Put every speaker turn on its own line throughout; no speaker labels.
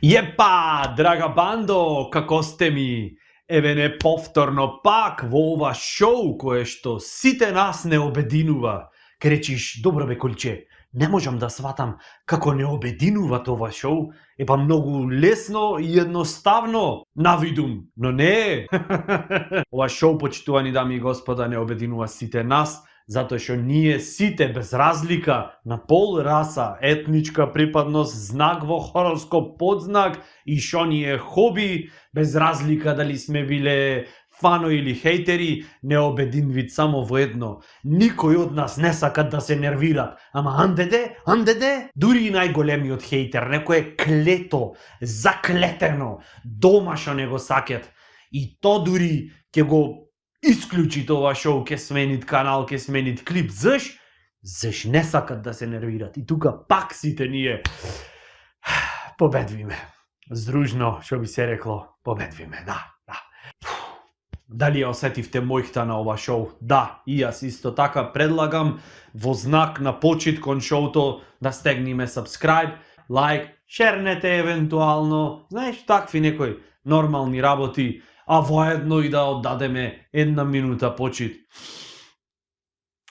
Jepa, draga bando, како сте ми? Еве не повторно пак во ова шоу кое што сите нас не обединува. Ке речиш, добро бе колче, не можам да сватам како не обединува ова шоу. Епа многу лесно и едноставно навидум, но не. Ова шоу, почитувани дами и господа, не обединува сите нас, затоа што ние сите без разлика на пол, раса, етничка припадност, знак во хороскоп, подзнак и што ни е хоби, без разлика дали сме биле фано или хейтери, не обединвит само во едно. Никој од нас не сакат да се нервират. Ама анде, дури и најголемиот хейтер, некој е клето, заклетено, дома што не го сакат. И то дури ќе го исклучи ова шоу, ќе сменит канал, ќе сменит клип. Заш не сакат да се нервират. И тука пак сите ние победвиме. Здружно, што би се рекло, победвиме, да. Дали ја осетивте мојхта на ова шоу? Да, и јас исто така предлагам во знак на почит кон шоуто да стегниме subscribe, лайк, шернете евентуално, знаеш, такви некои нормални работи, а воедно и да оддадеме 1 минута почит.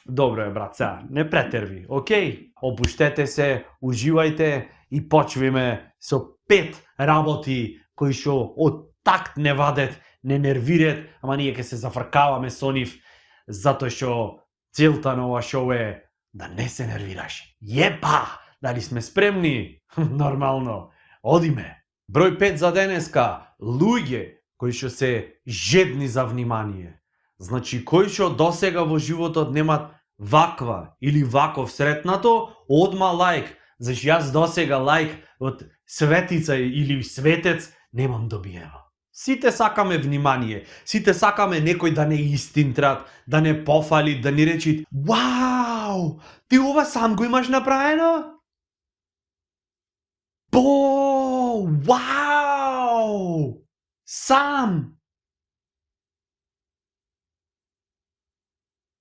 Добро е, брат, сега, не претерви, окей? Опуштете се, уживајте и почвиме со 5 работи кои што од такт не вадет, не нервират, ама ние ќе се зафркаваме со нив, затоа што целта на ова шоу е да не се нервираш. Јепа! Дали сме спремни? Нормално. Одиме. Број 5 за денеска. Луѓе кои што се жедни за внимание. Значи, кои што досега во животот немат ваква или ваков сретнато, одма лајк. Зашто јас досега лајк од светица или светец немам добиено. Сите сакаме внимание, сите сакаме некој да не истинтрат, да не пофали, да ни речи: "Вау, ти ова сам го имаш направено?" Вау! Сам!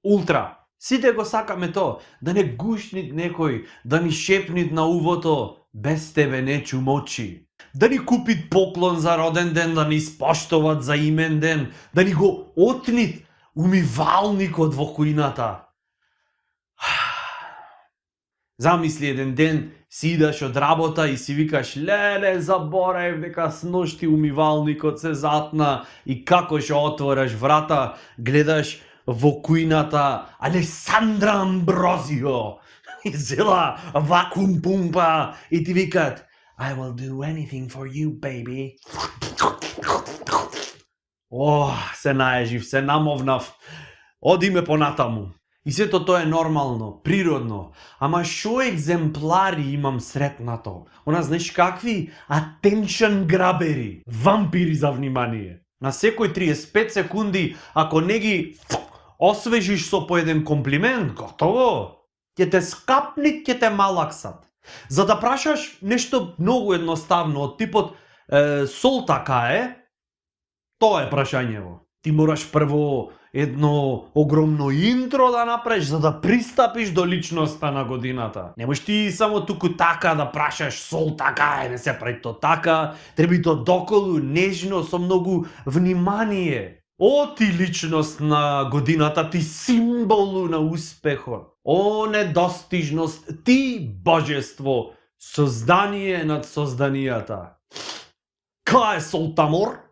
Ултра! Сите го сакаме то, да не гушнит некој, да ни шепнит на увото: "Без тебе не чумочи." Да ни купит поклон за роден ден, да ни испоштоват за имен ден, да ни го отнит умивалникот во кујната. Замисли еден ден си идаш од работа и си викаш: "Леле, забораев дека сношти умивалникот се затна", и како што отвораш врата, гледаш во кујната Алесандра Амброзио и зела вакуум пумпа и ти викат: "I will do anything for you, baby." Се наежив, се намовнав. Одиме понатаму. И сето тоа е нормално, природно. Ама шо екземплари имам сретнато? Она знаеш какви? Attention грабери, вампири за внимание. На секој 35 секунди, ако не ги освежиш со по еден комплимент, готово. Ќе те скапнит, ќе те малаксат. За да прашаш нешто многу едноставно, од типот сол така е, тоа е прашањево. Ти мораш прво едно огромно интро да направиш за да пристапиш до личноста на годината. Не можеш ти само туку така да прашаш сол така е, не се прави то така, треба то доколу, нежно, со многу внимание. О, ти личност на годината, ти символу на успехот. О, недостижност, ти божество, создание над созданијата. Кај е солтамор?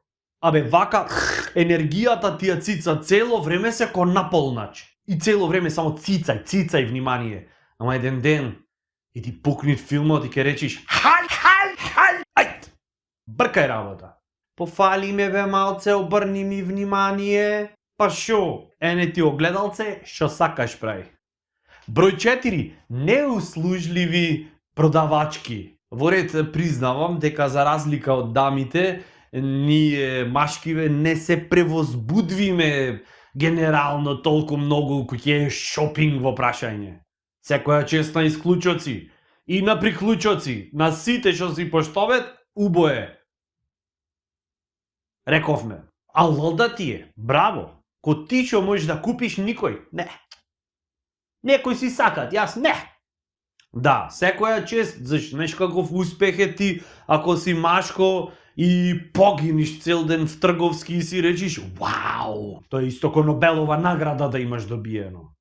Абе, вака, енергијата ти ја цица цело време се ко наполнач. И цело време само цицај внимание. Ама еден ден, и ти пукнит филмот и ке речиш: ајд, бркај работа. Пофали ме бе малце, обрни ми внимание. Па шо? Ене ти огледалце, шо сакаш прави. Број 4. Неуслужливи продавачки. Во ред признавам дека за разлика од дамите, ние машкиве не се превозбудвиме генерално толку многу кој е шопинг во прашање. Секоја чест на исклучоци и на приклучоци, на сите што си поштовет, убое. Рековме, а лода ти е, браво, ко ти што можеш да купиш никој, не. Некој си сакат, јас не. Да, секоја чест, знаеш каков успех е ти ако си машко и погиниш цел ден в трговски и си речиш вау, тоа е исто ко Нобелова награда да имаш добиено.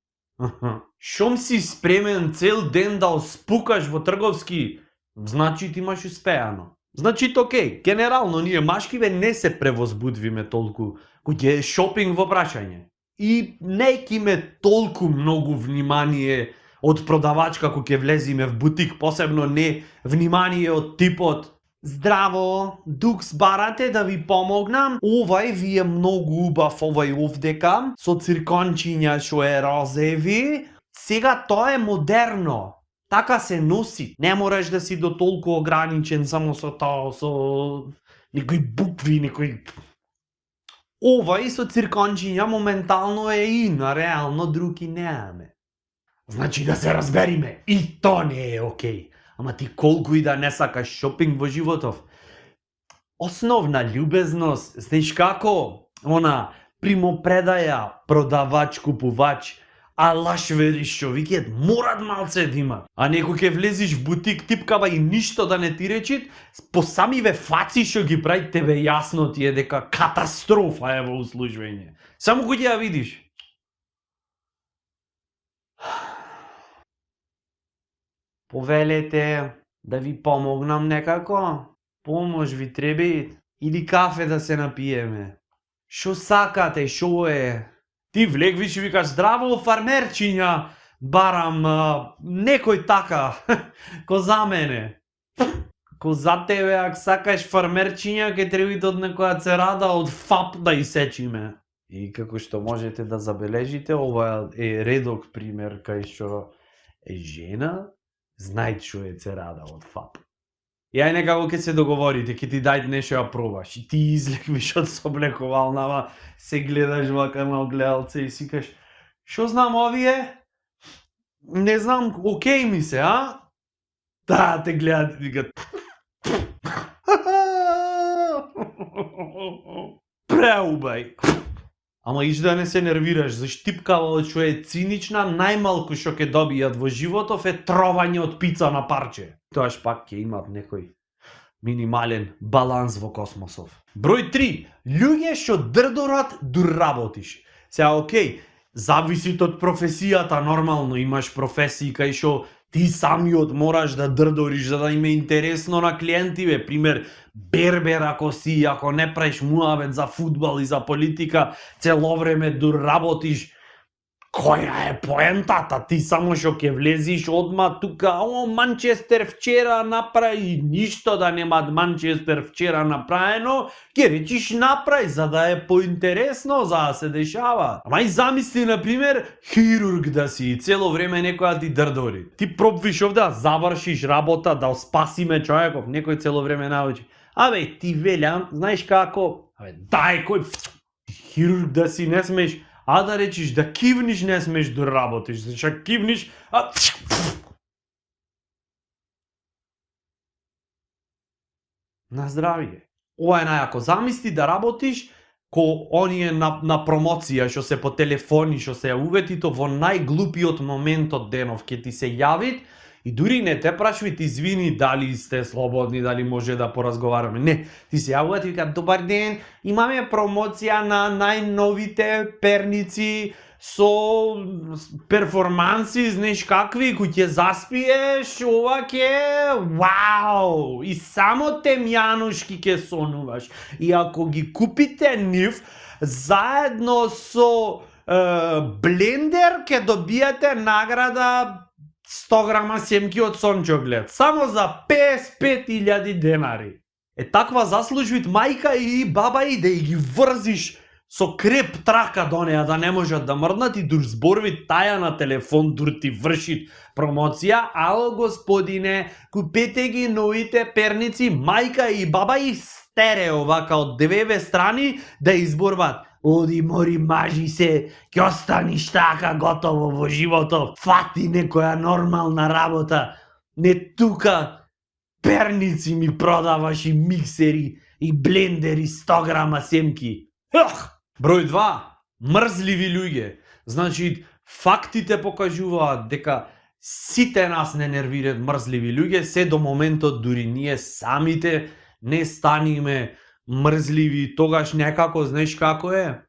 Шом си спремен цел ден да спукаш во трговски, значи ти имаш успеано. Значи окей, генерално ние машкиве не се превозбудвиме толку кога е шопинг во прашање. И не ќе име толку многу внимание од продавачка кога ќе влезиме в бутик, посебно не внимание од типот здраво, дукс барате да ви помогнам, овај ви е многу убав, овај овдека, со циркончиња што е розеви, сега тоа е модерно. Така се носи. Не мораш да си до толку ограничен само со тоа, со некои букви, некои... Овај со циркончиња моментално е ин, а реално други неаме. Значи да се разбериме, и то не е окей. Ама ти колку и да не сакаш шопинг во животов, основна љубезност, знаеш како? Она, примопредаја, продавач, купувач, алаш вериш човекот, морат малце да има. А некој ќе влезиш в бутик, типкава и ништо да не ти речит, по самиве фаци што ги прави тебе јасно ти е дека катастрофа е во услужвање. Само кога ја видиш. Повелете да ви помогнам некако? Помош ви треби? Или кафе да се напиеме? Шо сакате, шо е? Ти влегвиш и викаш здраво фармерчиња, барам некој така, ко за мене. Ко за тебе, ако сакаш фармерчиња, ке треби од некоја церада од ФАП да исечиме. И како што можете да забележите, ова е редок пример кај што е жена, знај што е церада од ФАП. И ај некако ке се договорите, ке ти дај нешто ја пробаш. И ти излеквиш од соблекувалнава, се гледаш вака на огледалце и си кажеш, шо знам овие? Не знам, окей ми се, а? Да, те гледат и викат. Преубај. Ама иш да не се нервираш, заштипкава што е цинична, најмалку што ќе добијат во животов е тровање од пица на парче. Тоаш пак ќе имат некој минимален баланс во космосов. Број 3. Луѓе што дрдорат дур работиш. Сега окей, зависи од професијата, нормално имаш професии кај што ти самиот мораш да дрдориш за да им е интересно на клиентиве, пример бербер ако си, ако не правиш муавет за фудбал и за политика, цело време дур работиш. Која е поентата? Ти само што ќе влезиш одма тука, Манчестер вчера направи, ништо да нема Манчестер вчера направено, ќе речиш направи за да е поинтересно, за да се дешава. Ама и замисли, например, хирург да си, цело време некоја ти дрдори. Ти пробвиш овде да завршиш работа, да спасиме човеков, некој цело време научи. Абе, ти велям, знаеш како? Абе, дај кој хирург да си, не смеш. А да речиш да кивниш не смеш да работиш, зашто кивниш, на здравје. Ова е најако. Замисли да работиш ко оние на промоција што се по телефони, што се уветито во најглупиот момент од денов ќе ти се јавит и дури не те прашуваат извини дали сте слободни, дали може да поразговараме. Не, ти се јавуваат и викаат добар ден, имаме промоција на најновите перници со перформанси, знаеш какви, кои ќе заспиеш, ова ќе вау! И само темјанушки ќе сонуваш. И ако ги купите нив, заедно со блендер ќе добиете награда 100 грама семки од сончоглед. Само за 55.000 денари. Е таква заслужвит мајка и баба и да ги врзиш со креп трака до неа да не можат да мрднат и дур зборви таја на телефон дур ти вршит промоција. Ало господине, купете ги новите перници, мајка и баба и стерео вака од две страни да изборват. Оди мори мажи се, ќе останиш така готово во животот, фати некоја нормална работа, не тука перници ми продаваш и миксери и блендери 100 грама семки. Број 2. Мрзливи луѓе. Значи, фактите покажуваат дека Сите нас не нервираат мрзливи луѓе, се до моментот дури ние самите не станиме мрзливи, тогаш некако, знаеш како е?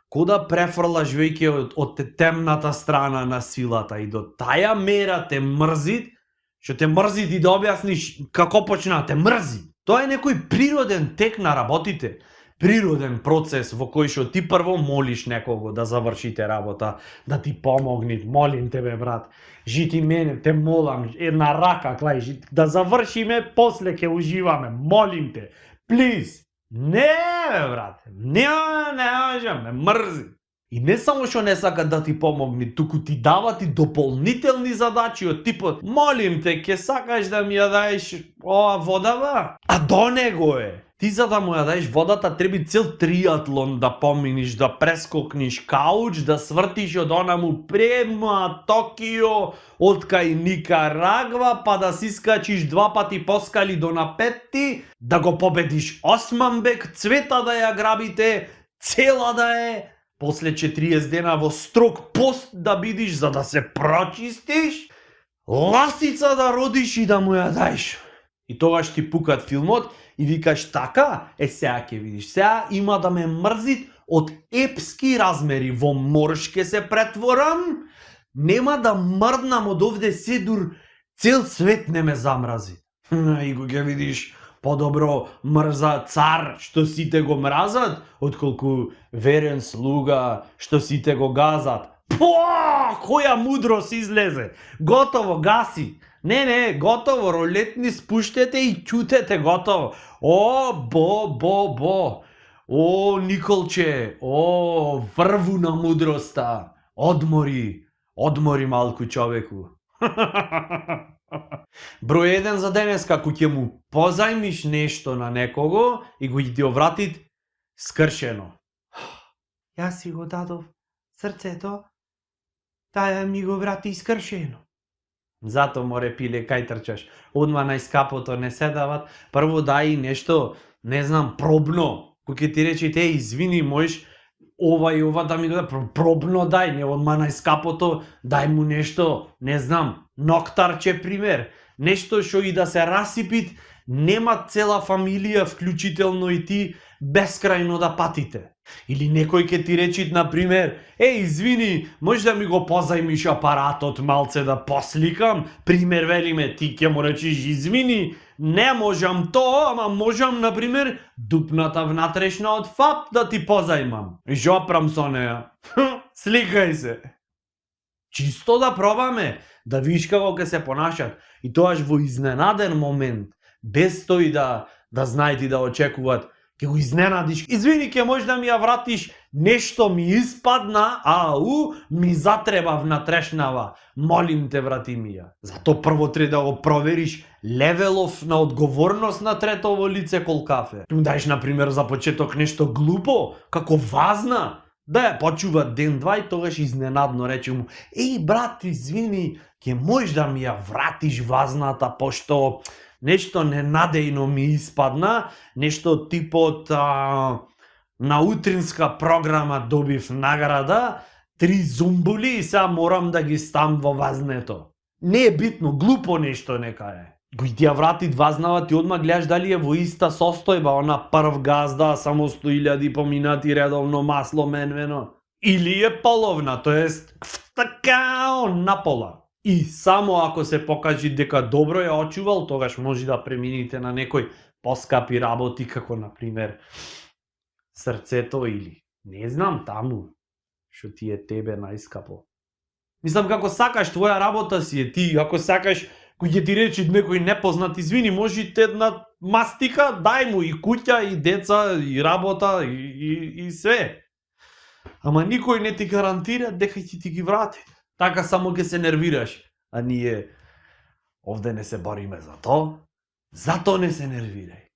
Кода префрлаш веќе од темната страна на силата и до таја мера те мрзит, што те мрзит и да објасниш како почна те мрзи. Тоа е некој природен тек на работите, природен процес во кој што ти прво молиш некого да завршите работа, да ти помогни, молим тебе брат, жити мене, те молам, една рака клај, да завршиме, после ќе уживаме, молим те, плиз. Не, бе, брате, не можам, ме мрзи. И не само што не сака да ти помогни, туку ти дава ти дополнителни задачи од типот молим те, ќе сакаш да ми ја даеш ова водава? А до него е. Ти за да му ја даеш водата треба цел триатлон да поминиш, да прескокниш кауч, да свртиш од онаму према Токио, од кај Никарагва, па да си скачиш 2 пати поскали до на 5, да го победиш Османбек, цвета да ја грабите, цела да е, после 40 дена во строг пост да бидиш за да се прочистиш, ласица да родиш и да му ја даеш. И тогаш ти пукат филмот и викаш така, сега ќе видиш, сега има да ме мрзит од епски размери, во морш ке се претворам, нема да мрднам од овде се дур цел свет не ме замрази. И го ќе видиш подобро мрза цар што сите го мразат, отколку верен слуга што сите го газат. Која мудрост излезе! Готово, гаси! Не, готово, ролетни спуштете и ќутете, готово. Бо. О, Николче, врву на мудроста. Одмори малку човеку. Број 1 за денес, како ќе му позајмиш нешто на некого и го ти го вратит скршено. Јас си го дадов срцето, таја ми го врати скршено. Зато море пиле кај трчаш. Одма најскапото не се дават. Прво дај нешто, не знам, пробно. Кој ќе ти рече, извини, можеш ова и ова да ми даде, пробно дај, не одма најскапото, дај му нешто, не знам, ноктарче пример. Нешто што и да се расипит, нема цела фамилија, вклучително и ти, бескрајно да патите. Или некој ќе ти речит, например, извини, може да ми го позајмиш апаратот малце да посликам? Пример, велиме, ти ќе му речиш, извини, не можам тоа, ама можам, например, дупната внатрешна од ФАП да ти позајмам. И жопрам со неја. Сликај се. Чисто да пробаме, да видиш како ќе се понашат. И тоаш во изненаден момент, без тој да знаете и да очекуваат, ќе го изненадиш. Извини, ќе можеш да ми ја вратиш, нешто ми испадна, ми затреба внатрешнава. Молим те, врати ми ја. Зато прво треба да го провериш левелов на одговорност на третово лице колкафе. Му даеш, например, за почеток нешто глупо, како вазна, да ја почува ден-два и тогаш изненадно рече му, брат, извини, ќе можеш да ми ја вратиш вазната, пошто нешто ненадејно ми испадна, нешто типот на утринска програма добив награда, 3 зумбули и сега морам да ги стам во вазнето. Не е битно, глупо нешто нека е. Кој ти ја врати вазнава, ти одма гледаш дали е во иста состојба, она прв газда, само 100.000 поминати редовно масло менвено. Или е половна, тоест така напола. И само ако се покажи дека добро ја очувал, тогаш може да премините на некој поскапи работи, како например срцето или не знам таму, што ти е тебе најскапо. Мислам, како сакаш твоја работа си е ти, ако сакаш кој ќе ти речи некој непознат, извини, може една мастика, дај му и куќа, и деца, и работа, и све. Ама никој не ти гарантира дека ќе ти ги врати. Така само ќе се нервираш. А ние овде не се бориме за тоа, зато не се нервирај.